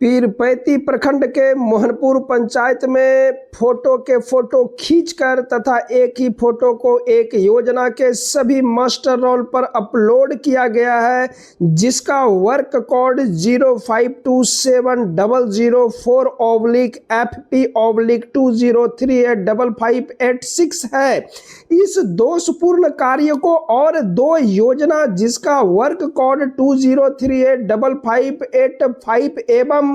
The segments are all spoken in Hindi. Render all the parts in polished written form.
पीरपैती प्रखंड के मोहनपुर पंचायत में फोटो के फोटो खींचकर तथा एक ही फोटो को एक योजना के सभी मास्टर रोल पर अपलोड किया गया है, जिसका वर्क कोड 0527/FP/20385586 है। इस दोषपूर्ण कार्य को और दो योजना जिसका वर्क कोड 20385585 एवं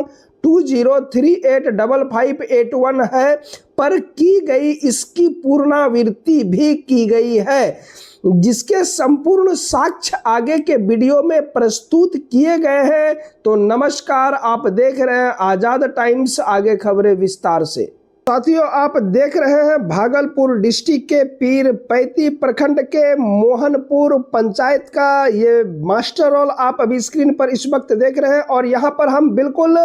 20385581 है पर की गई इसकी पुनरावृत्ति भी की गई है, जिसके संपूर्ण साक्ष्य आगे के वीडियो में प्रस्तुत किए गए हैं। तो नमस्कार, आप देख रहे हैं आजाद टाइम्स, आगे खबरें विस्तार से। साथियों, आप देख रहे हैं भागलपुर डिस्ट्रिक्ट के पीरपैती प्रखंड के मोहनपुर पंचायत का ये मास्टर रोल आप अभी स्क्रीन पर इस वक्त देख रहे हैं और यहाँ पर हम बिल्कुल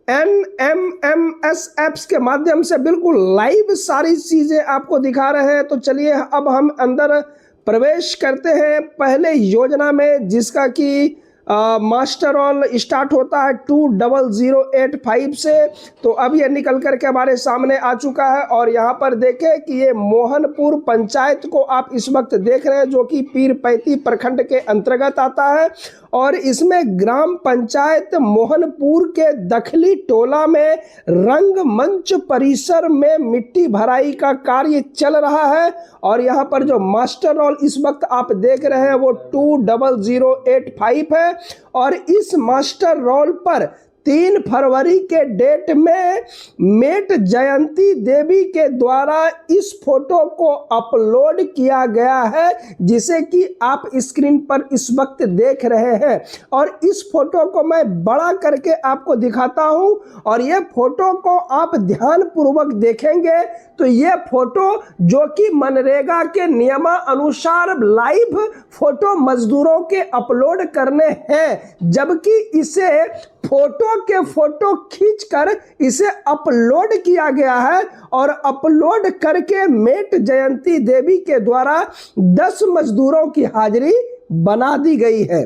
NMMS ऐप्स के माध्यम से बिल्कुल लाइव सारी चीजें आपको दिखा रहे हैं। तो चलिए अब हम अंदर प्रवेश करते हैं पहले योजना में, जिसका कि मास्टर रोल स्टार्ट होता है 20085 से। तो अब ये निकल करके हमारे सामने आ चुका है और यहाँ पर देखें कि ये मोहनपुर पंचायत को आप इस वक्त देख रहे हैं, जो कि पीरपैती प्रखंड के अंतर्गत आता है और इसमें ग्राम पंचायत मोहनपुर के दखली टोला में रंगमंच परिसर में मिट्टी भराई का कार्य चल रहा है। और यहाँ पर जो मास्टर रोल इस वक्त आप देख रहे हैं वो 20085 है और इस मास्टर रोल पर 3 फरवरी के डेट में मेट जयंती देवी के द्वारा इस फोटो को अपलोड किया गया है, जिसे कि आप स्क्रीन पर इस वक्त देख रहे हैं। और इस फोटो को मैं बड़ा करके आपको दिखाता हूं और ये फोटो को आप ध्यान पूर्वक देखेंगे तो ये फोटो जो कि मनरेगा के नियमानुसार लाइव फोटो मजदूरों के अपलोड करने हैं, जबकि इसे फोटो के फोटो खींचकर इसे अपलोड किया गया है और अपलोड करके मेट जयंती देवी के द्वारा 10 मजदूरों की हाजिरी बना दी गई है।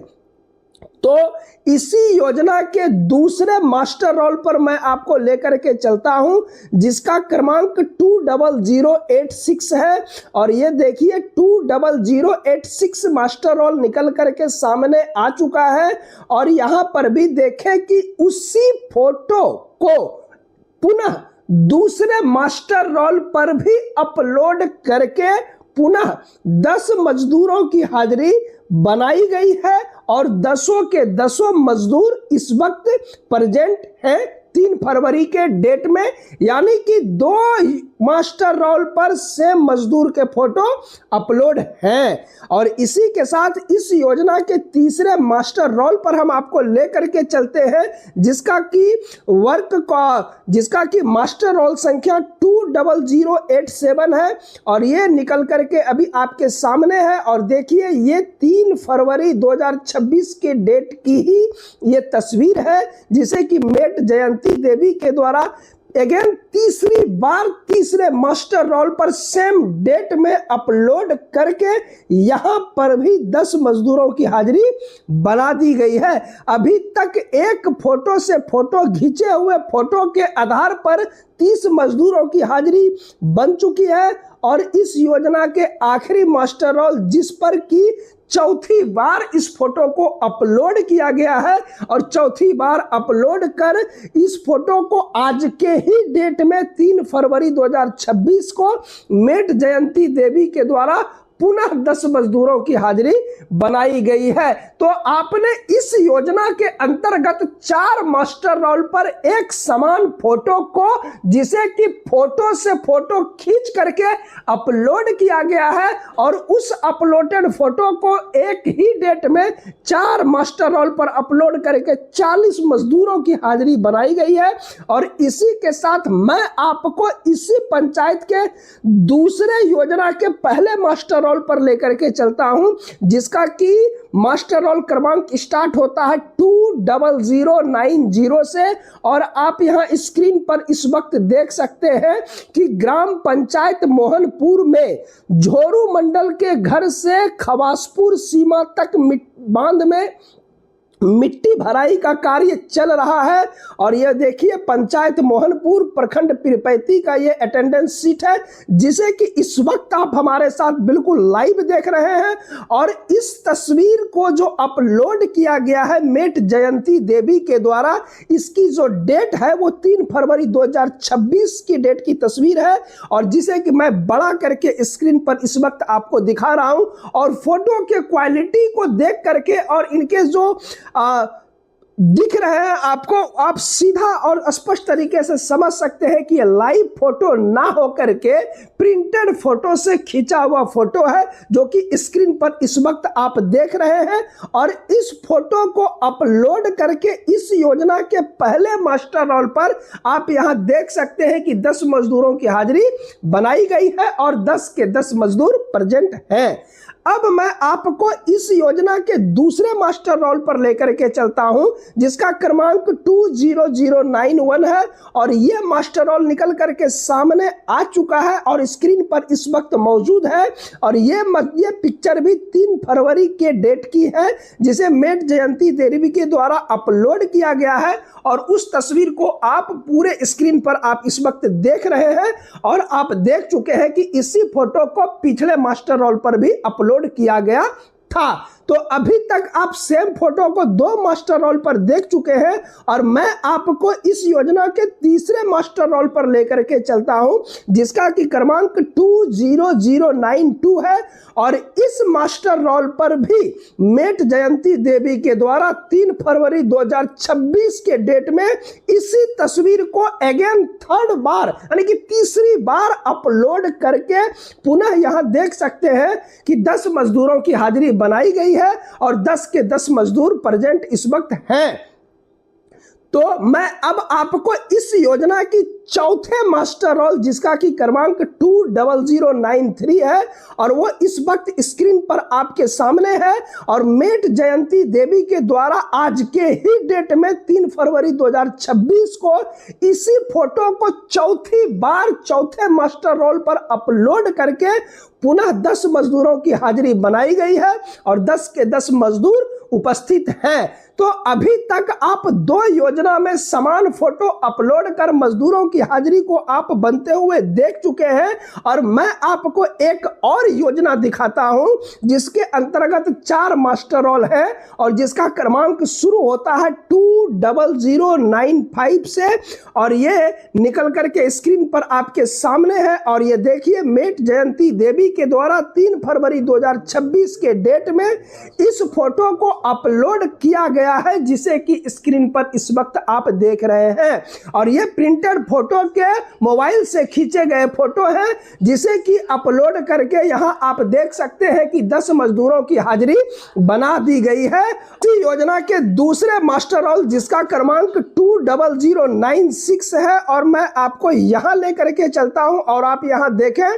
तो इसी योजना के दूसरे मास्टर रोल पर मैं आपको लेकर के चलता हूं, जिसका क्रमांक 20086 है और ये देखिए 20086 मास्टर रोल निकल करके सामने आ चुका है। और यहां पर भी देखें कि उसी फोटो को पुनः दूसरे मास्टर रोल पर भी अपलोड करके पुनः 10 मजदूरों की हाजिरी बनाई गई है और 10 के 10 मजदूर इस वक्त प्रेजेंट हैं 3 फरवरी के डेट में, यानी कि 2 मास्टर रोल पर सेम मजदूर के फोटो अपलोड हैं। और इसी के साथ इस योजना के तीसरे मास्टर रोल पर हम आपको लेकर के चलते हैं, जिसका कि मास्टर रोल संख्या 20087 है और ये निकल करके अभी आपके सामने है। और देखिए ये 3 फरवरी 2026 के डेट की ही ये तस्वीर है, जिसे कि मेट जयंती देवी के द्वारा अगेन तीसरी बार तीसरे मास्टर रोल पर सेम डेट में अपलोड करके यहां पर भी 10 मजदूरों की हाजिरी बना दी गई है। अभी तक एक फोटो से फोटो खींचे हुए फोटो के आधार पर 30 मजदूरों की हाजिरी बन चुकी है और इस योजना के आखिरी मास्टर रोल जिस पर की चौथी बार इस फोटो को अपलोड किया गया है और चौथी बार अपलोड कर इस फोटो को आज के ही डेट में 3 फरवरी 2026 को मेट जयंती देवी के द्वारा पुनः 10 मजदूरों की हाजिरी बनाई गई है। तो आपने इस योजना के अंतर्गत 4 मास्टर रोल पर एक समान फोटो को, जिसे कि फोटो से फोटो खींच करके अपलोड किया गया है और उस अपलोडेड फोटो को एक ही डेट में 4 मास्टर रोल पर अपलोड करके 40 मजदूरों की हाजिरी बनाई गई है। और इसी के साथ मैं आपको इसी पंचायत के दूसरे योजना के पहले मास्टर रोल पर लेकर के चलता हूं, जिसका कि मास्टर रोल क्रमांक स्टार्ट होता है 20090 से। और आप यहां स्क्रीन पर इस वक्त देख सकते हैं कि ग्राम पंचायत मोहनपुर में झोरू मंडल के घर से खवासपुर सीमा तक बांध में मिट्टी भराई का कार्य चल रहा है। और यह देखिए पंचायत मोहनपुर प्रखंड पीरपैती का ये अटेंडेंस सीट है, जिसे कि इस वक्त आप हमारे साथ बिल्कुल लाइव देख रहे हैं। और इस तस्वीर को जो अपलोड किया गया है मेट जयंती देवी के द्वारा, इसकी जो डेट है वो 3 फरवरी 2026 की डेट की तस्वीर है, और जिसे कि मैं बड़ा करके स्क्रीन पर इस वक्त आपको दिखा रहा हूं। और फोटो के क्वालिटी को देख करके और इनके जो दिख रहे हैं आपको, आप सीधा और स्पष्ट तरीके से समझ सकते हैं कि ये लाइव फोटो ना होकर के प्रिंटेड फोटो से खींचा हुआ फोटो है, जो कि स्क्रीन पर इस वक्त आप देख रहे हैं। और इस फोटो को अपलोड करके इस योजना के पहले मास्टर रोल पर आप यहां देख सकते हैं कि 10 मजदूरों की हाजिरी बनाई गई है और 10 के 10 मजदूर प्रेजेंट हैं। अब मैं आपको इस योजना के दूसरे मास्टर रोल पर लेकर के चलता हूं, जिसका क्रमांक 20091 है। और यह मास्टर रोल निकल करके सामने आ चुका है और स्क्रीन पर इस वक्त मौजूद है। और ये पिक्चर भी 3 फरवरी के डेट की है, जिसे मेट जयंती देवी के द्वारा अपलोड किया गया है। और उस तस्वीर को आप पूरे स्क्रीन पर आप इस वक्त देख रहे हैं, और आप देख चुके हैं कि इसी फोटो को पिछले मास्टर रोल पर भी अपलोड किया गया था। तो अभी तक आप सेम फोटो को 2 मास्टर रोल पर देख चुके हैं, और मैं आपको इस योजना के तीसरे मास्टर रोल पर लेकर के चलता हूं, जिसका कि क्रमांक 20092 है। और इस मास्टर रोल पर भी मेट जयंती देवी के द्वारा 3 फरवरी 2026 के डेट में इसी तस्वीर को अगेन 3rd बार यानी कि तीसरी बार अपलोड करके पुनः यहां देख सकते हैं कि 10 मजदूरों की हाजिरी बनाई गई है और 10 के 10 मजदूर प्रेजेंट इस वक्त हैं। तो मैं अब आपको इस योजना की चौथे मास्टर रोल, जिसका कि क्रमांक 20093 है, और वो इस वक्त स्क्रीन पर आपके सामने है। और मेट जयंती देवी के द्वारा आज के ही डेट में 3 फरवरी 2026 को इसी फोटो को चौथी बार चौथे मास्टर रोल पर अपलोड करके पुनः 10 मजदूरों की हाजिरी बनाई गई है और 10 के 10 मजदूर उपस्थित हैं। तो अभी तक आप 2 योजना में समान फोटो अपलोड कर मजदूरों की हाजिरी को आप बनते हुए देख चुके हैं। और मैं आपको एक और योजना दिखाता हूं, जिसके अंतर्गत 4 मास्टर रोल है और जिसका क्रमांक शुरू होता है 20095 से, और ये निकल करके स्क्रीन पर आपके सामने है। और ये देखिए मेट जयंती देवी के द्वारा 3 फरवरी 2026 के डेट में इस फोटो को अपलोड किया गया है, जिसे कि स्क्रीन पर इस वक्त आप देख रहे हैं। और ये प्रिंटेड फोटो के मोबाइल से खींचे गए फोटो हैं, जिसे कि अपलोड करके यहां आप देख सकते हैं कि 10 मजदूरों की हाजिरी बना दी गई है। इस योजना के दूसरे मास्टर रोल, जिसका क्रमांक 20096 है, और मैं आपको यहां लेकर के चलता हूं और आप यहां देखें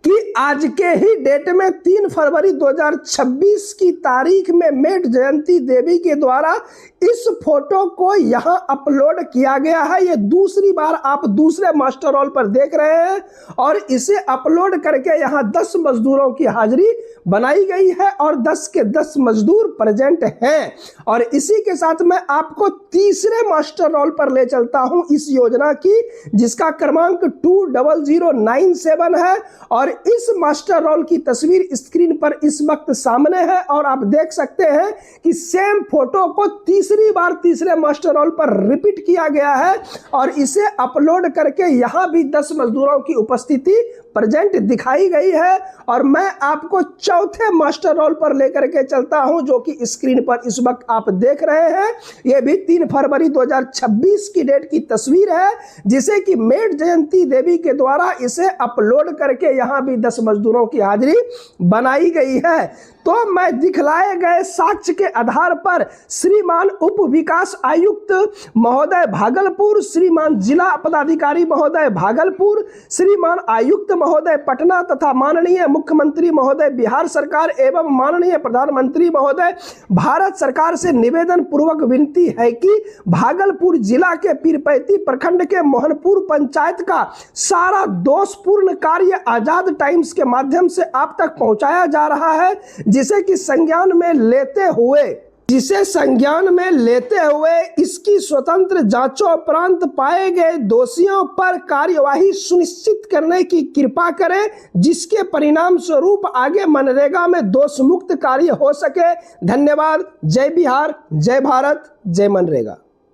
कि आज के ही डेट में 3 फरवरी 2026 की तारीख में मेट जयंती देवी के द्वारा इस फोटो को यहां अपलोड किया गया है। ये दूसरी बार आप दूसरे मास्टर रोल पर देख रहे हैं, और इसे अपलोड करके यहां 10 मजदूरों की हाजिरी बनाई गई है और 10 के 10 मजदूर प्रेजेंट हैं। और इसी के साथ मैं आपको तीसरे मास्टर रोल पर ले चलता हूं इस योजना की, जिसका क्रमांक 20097 है। और इस मास्टर रोल की तस्वीर स्क्रीन पर इस वक्त सामने है, और आप देख सकते हैं कि सेम फोटो को तीसरी बार तीसरे मास्टर रोल पर रिपीट किया गया है, और इसे अपलोड करके यहां भी 10 मजदूरों की उपस्थिति प्रेजेंट दिखाई गई है। और मैं आपको चौथे मास्टर रोल पर लेकर के चलता हूं, जो कि स्क्रीन पर इस वक्त आप देख रहे हैं। यह भी 3 फरवरी 2026 की डेट की तस्वीर है, जिसे कि मेट जयंती देवी के द्वारा इसे अपलोड करके यहां भी 10 मजदूरों की हाजिरी बनाई गई है। तो मैं दिखलाए गए साक्ष्य के आधार पर श्रीमान उप विकास आयुक्त महोदय भागलपुर, श्रीमान जिला पदाधिकारी महोदय भागलपुर, श्रीमान आयुक्त महोदय पटना तथा माननीय मुख्यमंत्री महोदय बिहार सरकार एवं माननीय प्रधानमंत्री महोदय भारत सरकार से निवेदन पूर्वक विनती है कि भागलपुर जिला के पीरपैती प्रखंड के मोहनपुर पंचायत का सारा दोषपूर्ण कार्य आजाद टाइम्स के माध्यम से आप तक पहुंचाया जा रहा है, जिसे कि संज्ञान में लेते हुए जिसे संज्ञान में लेते हुए इसकी स्वतंत्र जांचोपरांत पाए गए दोषियों पर कार्यवाही सुनिश्चित करने की कृपा करें, जिसके परिणाम स्वरूप आगे मनरेगा में दोष मुक्त कार्य हो सके। धन्यवाद। जय बिहार, जय भारत, जय मनरेगा।